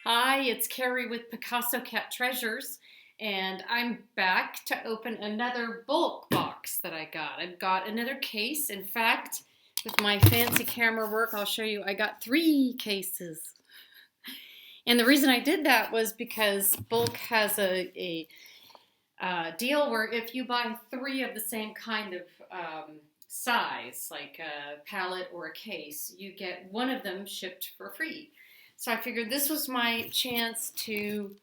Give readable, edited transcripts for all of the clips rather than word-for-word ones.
Hi, it's Carrie with Picasso Cat Treasures, and I'm back to open another bulk box that I got. I've got another case. In fact, with my fancy camera work, I'll show you I got 3 cases. And the reason I did that was because Bulk has a deal where if you buy 3 of the same kind of size, like a pallet or a case, you get one of them shipped for free. So I figured this was my chance to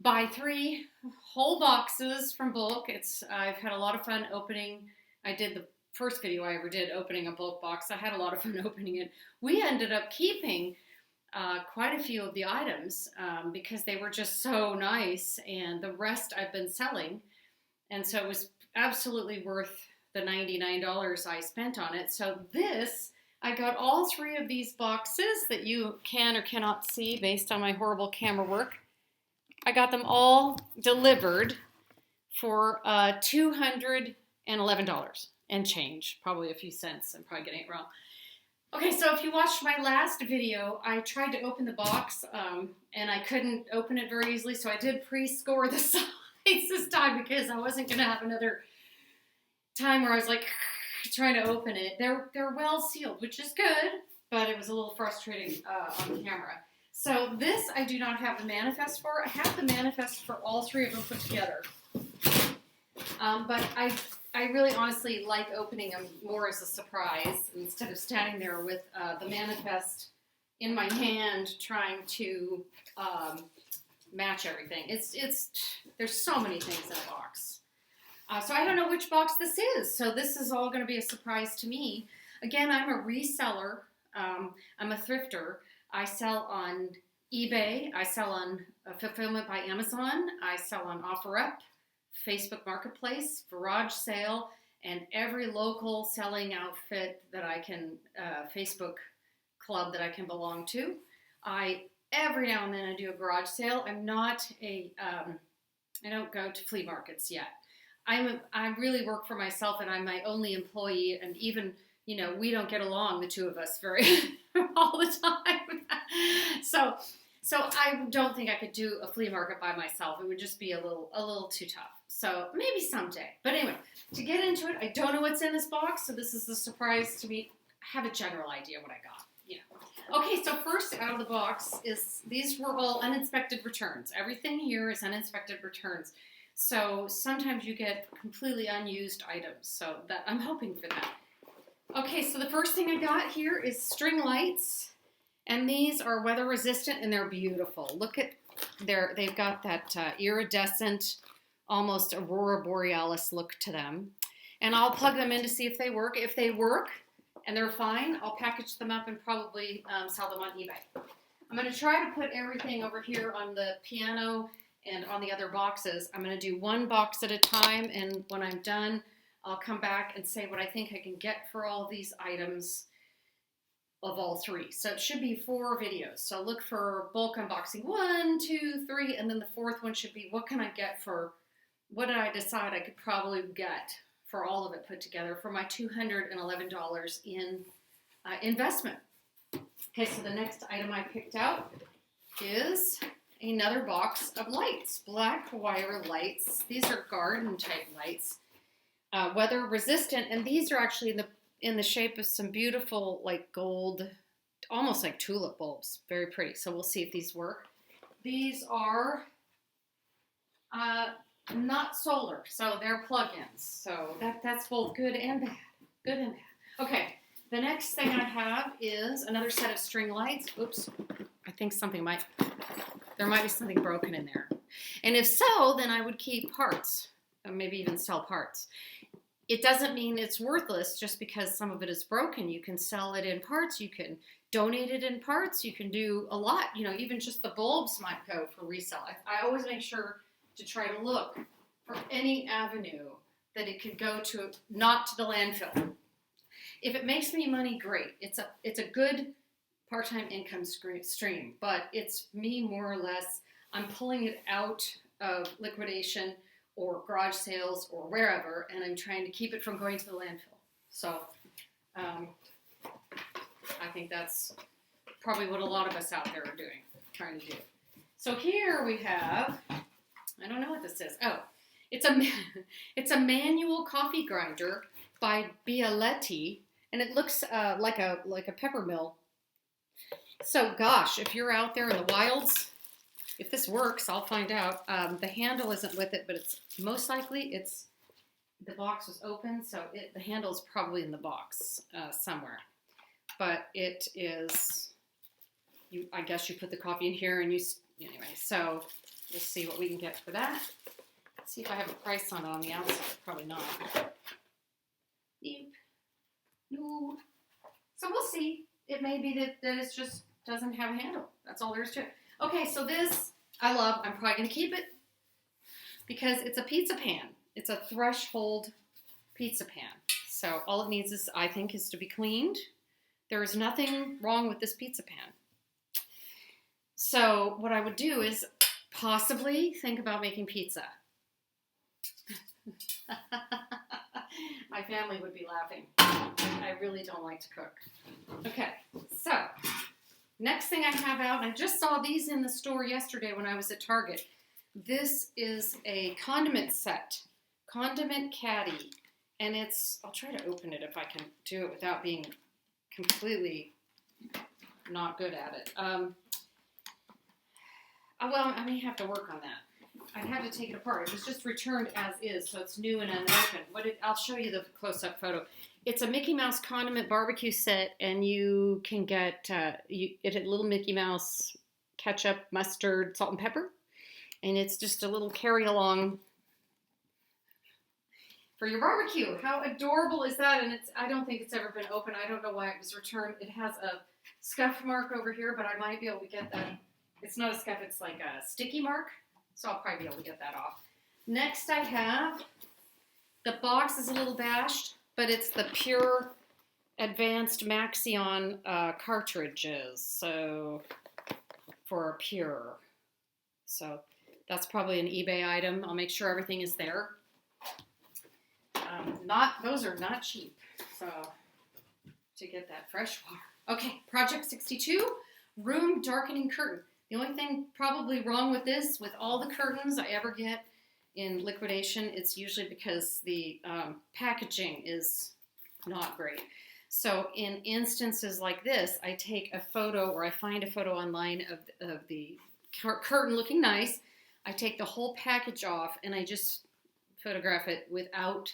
buy 3 whole boxes from Bulk. I've had a lot of fun opening. I did the first video I ever did opening a bulk box. I had a lot of fun opening it. We ended up keeping quite a few of the items because they were just so nice, and the rest I've been selling. And so it was absolutely worth the $99 I spent on it. So I got all 3 of these boxes that you can or cannot see based on my horrible camera work. I got them all delivered for $211 and change, probably a few cents. I'm probably getting it wrong. Okay, so if you watched my last video, I tried to open the box and I couldn't open it very easily, so I did pre-score the sides this time because I wasn't going to have another time where I was like trying to open it. They're well sealed, which is good, but it was a little frustrating on camera. So this I do not have the manifest for. I have the manifest for all 3 of them put together. But I really honestly like opening them more as a surprise instead of standing there with the manifest in my hand trying to match everything. There's so many things in a box. So I don't know which box this is. So this is all going to be a surprise to me. Again, I'm a reseller. I'm a thrifter. I sell on eBay. I sell on Fulfillment by Amazon. I sell on OfferUp, Facebook Marketplace, garage sale, and every local selling outfit that I can, Facebook club that I can belong to. Every now and then I do a garage sale. I don't go to flea markets yet. I really work for myself, and I'm my only employee, and even, we don't get along, the 2 of us, very all the time. So I don't think I could do a flea market by myself. It would just be a little too tough. So maybe someday. But anyway, to get into it, I don't know what's in this box, so this is the surprise to me. I have a general idea what I got. Okay, so first out of the box these were all uninspected returns. Everything here is uninspected returns. So sometimes you get completely unused items. So that I'm hoping for that. Okay, so the first thing I got here is string lights. And these are weather resistant and they're beautiful. Look at they've got that iridescent, almost aurora borealis look to them. And I'll plug them in to see if they work. If they work and they're fine, I'll package them up and probably sell them on eBay. I'm going to try to put everything over here on the piano and on the other boxes. I'm going to do 1 box at a time, and when I'm done, I'll come back and say what I think I can get for all of these items of all 3. So it should be 4 videos. So look for bulk unboxing 1, 2, 3, and then the 4th one should be what can I get for, what did I decide I could probably get for all of it put together for my $211 in investment. Okay, so the next item I picked out is another box of lights, black wire lights. These are garden type lights, weather resistant, and these are actually in the shape of some beautiful like gold, almost like tulip bulbs. Very pretty. So we'll see if these work. These are not solar, so they're plug-ins. So that's both good and bad. Good and bad. Okay, the next thing I have is another set of string lights. Oops, I think there might be something broken in there. And if so, then I would keep parts, or maybe even sell parts. It doesn't mean it's worthless just because some of it is broken. You can sell it in parts. You can donate it in parts. You can do a lot. Even just the bulbs might go for resale. I always make sure to try to look for any avenue that it could go to, not to the landfill. If it makes me money, great. It's a good part-time income stream, but it's me more or less. I'm pulling it out of liquidation or garage sales or wherever, and I'm trying to keep it from going to the landfill. So I think that's probably what a lot of us out there are doing, trying to do. So here we have, I don't know what this is. Oh, it's a manual coffee grinder by BULQ, and it looks like a pepper mill. So gosh, if you're out there in the wilds, if this works, I'll find out. The handle isn't with it, but it's most likely the box was open, so the handle is probably in the box somewhere. But it is, I guess you put the coffee in here and anyway, so we'll see what we can get for that. Let's see if I have a price on the outside. Probably not. Beep. No. So we'll see. It may be that it just doesn't have a handle. That's all there is to it. Okay, so this I love. I'm probably going to keep it because it's a pizza pan. It's a threshold pizza pan. So all it needs is, I think, is to be cleaned. There is nothing wrong with this pizza pan. So what I would do is possibly think about making pizza. My family would be laughing. I really don't like to cook. Okay, so next thing I have out, and I just saw these in the store yesterday when I was at Target. This is a condiment set, condiment caddy, and I'll try to open it if I can do it without being completely not good at it. Well, I may have to work on that. I'd have to take it apart. It was just returned as is, so it's new and unopened. I'll show you the close-up photo. It's a Mickey Mouse condiment barbecue set, and you can get it had little Mickey Mouse ketchup, mustard, salt, and pepper. And it's just a little carry-along for your barbecue. How adorable is that? And I don't think it's ever been opened. I don't know why it was returned. It has a scuff mark over here, but I might be able to get that. It's not a scuff, it's like a sticky mark. So I'll probably be able to get that off. Next I have, the box is a little bashed, but it's the Pure Advanced Maxion cartridges. So for Pure. So that's probably an eBay item. I'll make sure everything is there. Those are not cheap. So to get that fresh water. Okay, Project 62, room darkening curtain. The only thing probably wrong with this, with all the curtains I ever get in liquidation, it's usually because the packaging is not great. So in instances like this, I take a photo, or I find a photo online of the curtain looking nice. I take the whole package off and I just photograph it without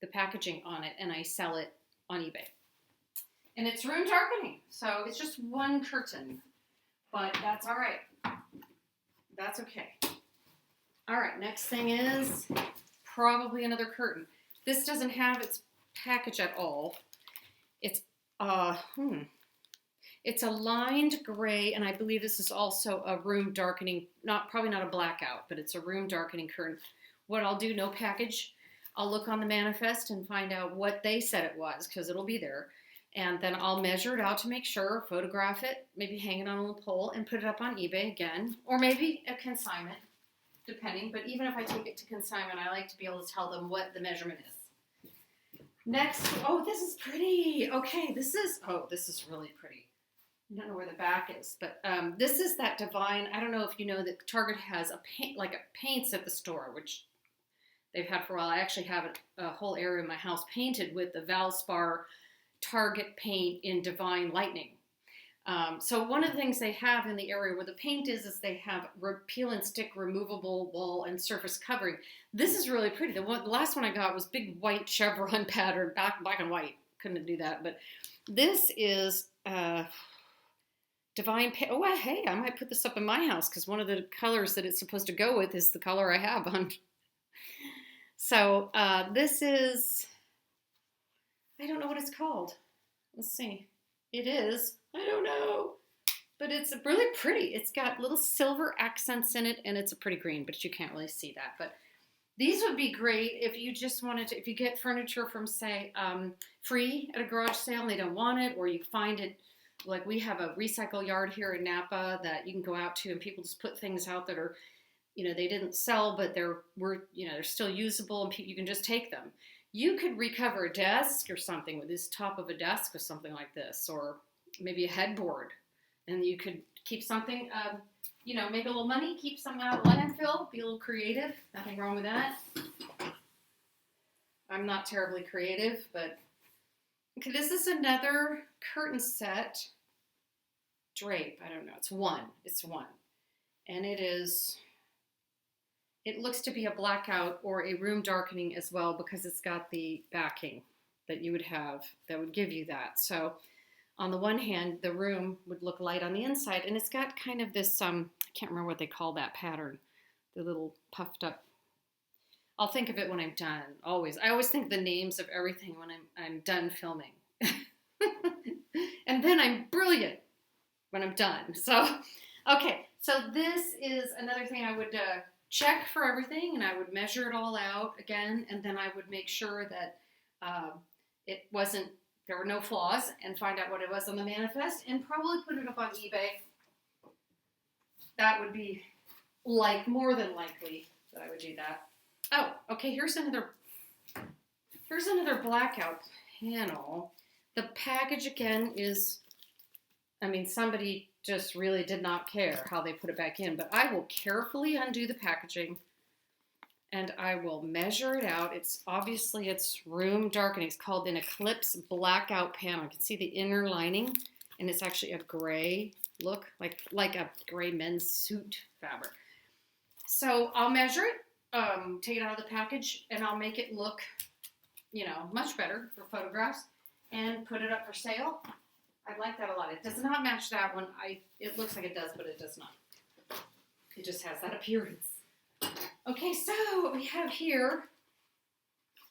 the packaging on it, and I sell it on eBay. And it's room darkening, so it's just one curtain. But that's all right. That's okay. All right, next thing is probably another curtain. This doesn't have its package at all. It's it's a lined gray, and I believe this is also a room darkening, probably not a blackout, but it's a room darkening curtain. What I'll do, no package, I'll look on the manifest and find out what they said it was, because it'll be there. And then I'll measure it out to make sure, photograph it, maybe hang it on a little pole and put it up on eBay again, or maybe a consignment, depending. But even if I take it to consignment, I like to be able to tell them what the measurement is. Next, oh, this is pretty. Okay, this is really pretty. I don't know where the back is, but this is that Divine. I don't know if you know that Target has paints at the store, which they've had for a while. I actually have a whole area in my house painted with the Valspar Target paint in Divine Lightning. So one of the things they have in the area where the paint is they have peel and stick removable wall and surface covering. This is really pretty. The last one I got was big white chevron pattern, black and white. Couldn't do that, but this is Divine paint. Oh, hey, I might put this up in my house because one of the colors that it's supposed to go with is the color I have on. So this is, I don't know what it's called. Let's see. It is, I don't know, but it's really pretty. It's got little silver accents in it, and it's a pretty green, but you can't really see that. But these would be great if you just wanted to, if you get furniture from, say, free at a garage sale and they don't want it, or you find it, like we have a recycle yard here in Napa that you can go out to, and people just put things out that are, they didn't sell, but they're still usable, and you can just take them. You could recover a desk or something with this top of a desk or something like this, or maybe a headboard, and you could keep something. you know, make a little money, keep some out of landfill, be a little creative. Nothing wrong with that. I'm not terribly creative, but okay, this is another curtain set drape. I don't know. It's one. And it looks to be a blackout or a room darkening as well because it's got the backing that you would have that would give you that. So on the one hand, the room would look light on the inside, and it's got kind of this, I can't remember what they call that pattern, the little puffed up. I'll think of it when I'm done, always. I always think the names of everything when I'm done filming. And then I'm brilliant when I'm done. So, okay, so this is another thing I would check for everything, and I would measure it all out again, and then I would make sure that there were no flaws, and find out what it was on the manifest, and probably put it up on eBay. That would be more than likely that I would do that. Oh, okay, here's another blackout panel. The package again is, I mean, somebody just really did not care how they put it back in, but I will carefully undo the packaging and I will measure it out. It's room darkening. It's called an Eclipse blackout panel. You can see the inner lining, and it's actually a gray look, like a gray men's suit fabric. So I'll measure it, take it out of the package, and I'll make it look, you know, much better for photographs, and put it up for sale. I like that a lot. It does not match that one. It looks like it does, but it does not. It just has that appearance. Okay, so what we have here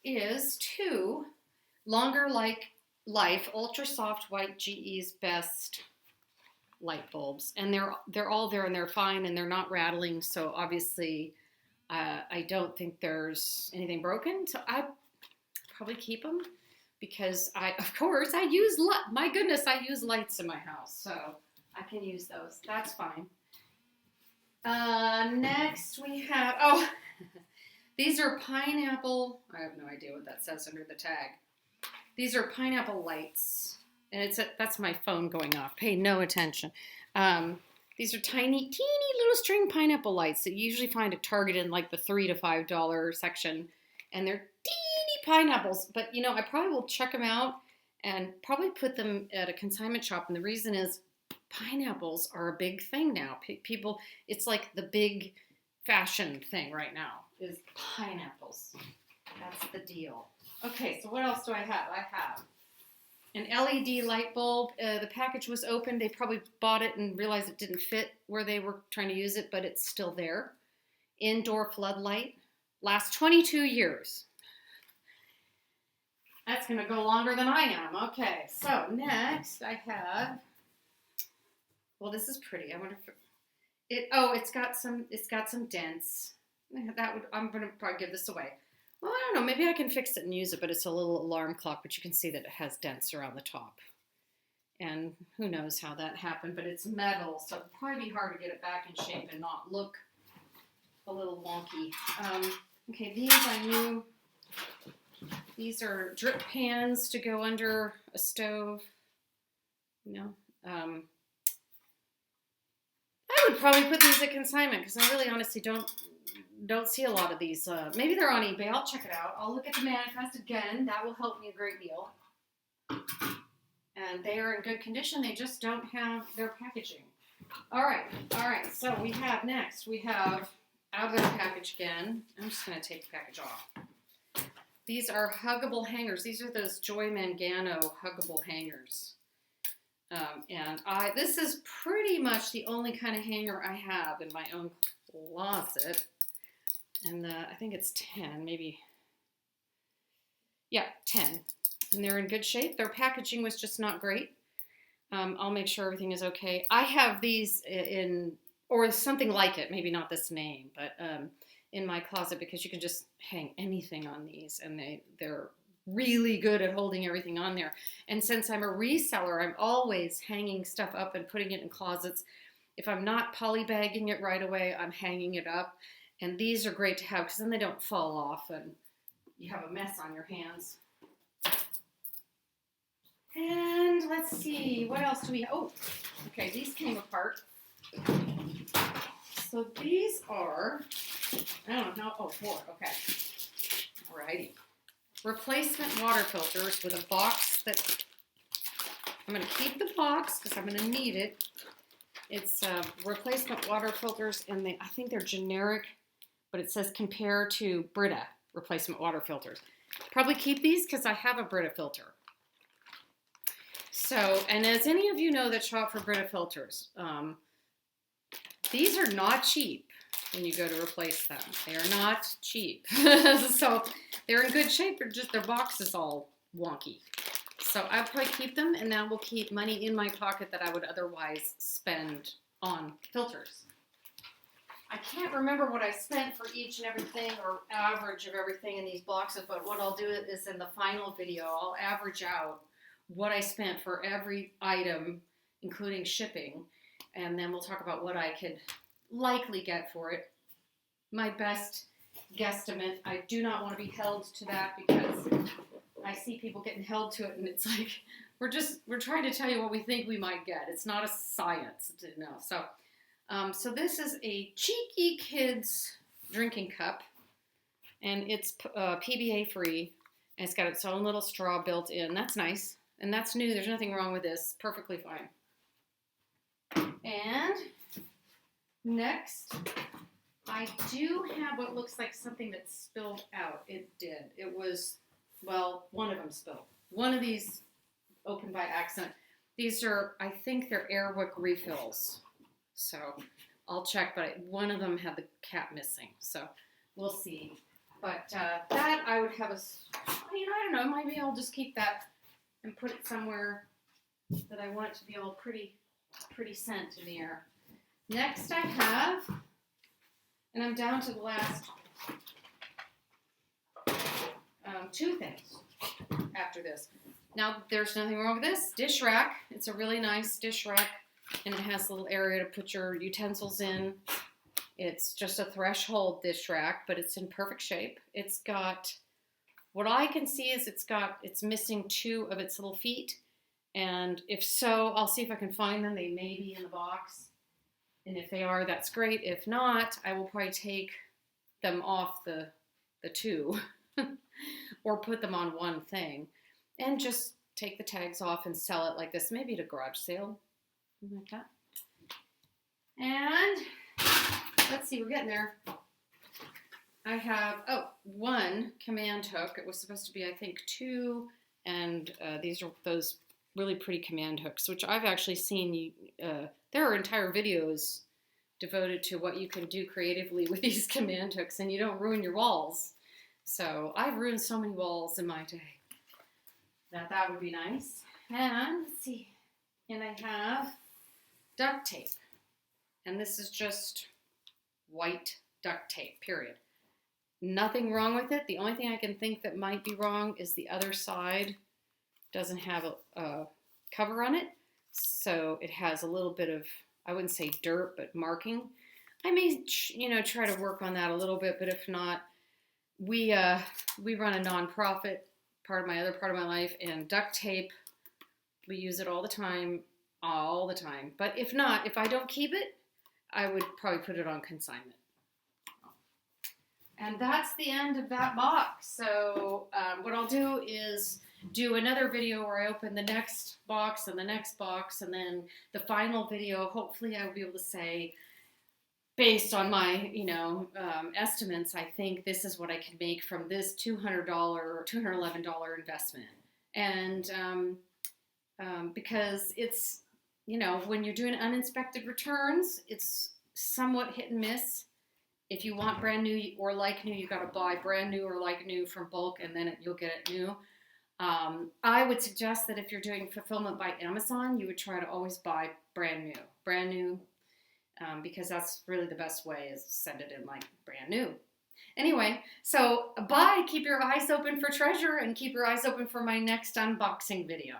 is two Longer Life Ultra Soft White GE's Best light bulbs, and they're all there and they're fine and they're not rattling. So obviously, I don't think there's anything broken. So I probably keep them because I use my goodness, I use lights in my house, so I can use those. That's fine. Next we have, these are pineapple, I have no idea what that says under the tag. These are pineapple lights, and that's my phone going off. Pay no attention. These are teeny little string pineapple lights that you usually find at Target in like the $3 to $5 section, and they're teeny pineapples, but you know, I probably will check them out and probably put them at a consignment shop, and the reason is pineapples are a big thing now. People, it's like the big fashion thing right now is pineapples. That's the deal. Okay, so what else do I have? I have an LED light bulb. The package was open. They probably bought it and realized it didn't fit where they were trying to use it, but it's still there. Indoor floodlight. Lasts 22 years. That's going to go longer than I am. Okay, so next I have, well, this is pretty. I wonder if it's got some dents. I'm going to probably give this away. Well, I don't know. Maybe I can fix it and use it, but it's a little alarm clock, but you can see that it has dents around the top. And who knows how that happened, but it's metal, so it'll probably be hard to get it back in shape and not look a little wonky. Okay, these I knew. These are drip pans to go under a stove. I would probably put these at consignment because I really honestly don't see a lot of these. Maybe they're on eBay. I'll check it out. I'll look at the manifest again. That will help me a great deal. And they are in good condition. They just don't have their packaging. All right. So we have out of their package again. I'm just going to take the package off. These are huggable hangers. These are those Joy Mangano huggable hangers. And this is pretty much the only kind of hanger I have in my own closet. And I think it's 10, maybe. Yeah, 10. And they're in good shape. Their packaging was just not great. I'll make sure everything is okay. I have these or something like it, maybe not this name, but in my closet because you can just hang anything on these, and they're really good at holding everything on there. And since I'm a reseller, I'm always hanging stuff up and putting it in closets. If I'm not polybagging it right away, I'm hanging it up. And these are great to have because then they don't fall off and you have a mess on your hands. And let's see, what else do we have? Oh, okay, these came apart. So these are, I don't know, oh, 4, okay. Alrighty. Replacement water filters with a box that, I'm going to keep the box because I'm going to need it. It's replacement water filters, and I think they're generic, but it says compare to Brita replacement water filters. Probably keep these because I have a Brita filter. So, and as any of you know that shop for Brita filters, these are not cheap when you go to replace them. They are not cheap. So they're in good shape, but just their box is all wonky. So I'll probably keep them, and that will keep money in my pocket that I would otherwise spend on filters. I can't remember what I spent for each and everything, or average of everything in these boxes, but what I'll do is in the final video, I'll average out what I spent for every item, including shipping, and then we'll talk about what I could likely get for it. My best guesstimate, I do not want to be held to that because I see people getting held to it, and it's like, we're trying to tell you what we think we might get. It's not a science to know. So this is a Cheeky Kids drinking cup, and it's PBA free, and it's got its own little straw built in. That's nice, and that's new. There's nothing wrong with this. Perfectly fine. And next, I do have what looks like something that spilled out. It did. It was, well, one of them spilled. One of these opened by accident. These are, I think they're Airwick refills. So I'll check, but one of them had the cap missing. So we'll see. But that I would have I don't know, maybe I'll just keep that and put it somewhere that I want it to be all pretty scent in the air. Next I have, and I'm down to the last 2 things after this. Now, there's nothing wrong with this. Dish rack. It's a really nice dish rack, and it has a little area to put your utensils in. It's just a threshold dish rack, but it's in perfect shape. It's got, what I can see is it's missing 2 of its little feet, and if so, I'll see if I can find them. They may be in the box, and if they are, that's great. If not, I will probably take them off the 2 or put them on one thing and just take the tags off and sell it like this, maybe at a garage sale, something like that. And let's see, we're getting there. I have, 1 command hook. It was supposed to be, I think, 2, and these are those really pretty command hooks, which I've actually seen. There are entire videos devoted to what you can do creatively with these command hooks, and you don't ruin your walls. So I've ruined so many walls in my day that would be nice. And let's see, and I have duct tape, and this is just white duct tape, period. Nothing wrong with it. The only thing I can think that might be wrong is the other side doesn't have a cover on it, so it has a little bit of, I wouldn't say dirt, but marking. I may, try to work on that a little bit, but if not, we run a nonprofit, part of my life, and duct tape, we use it all the time. But if not, if I don't keep it, I would probably put it on consignment. And that's the end of that box. So what I'll do is do another video where I open the next box and the next box, and then the final video, hopefully I will be able to say, based on my, estimates, I think this is what I can make from this $200 or $211 investment. And because it's, when you're doing uninspected returns, it's somewhat hit and miss. If you want brand new or like new, you got to buy brand new or like new from bulk, and then you'll get it new. I would suggest that if you're doing fulfillment by Amazon, you would try to always buy brand new, because that's really the best way, is send it in like brand new. Anyway, so bye. Keep your eyes open for treasure, and keep your eyes open for my next unboxing video.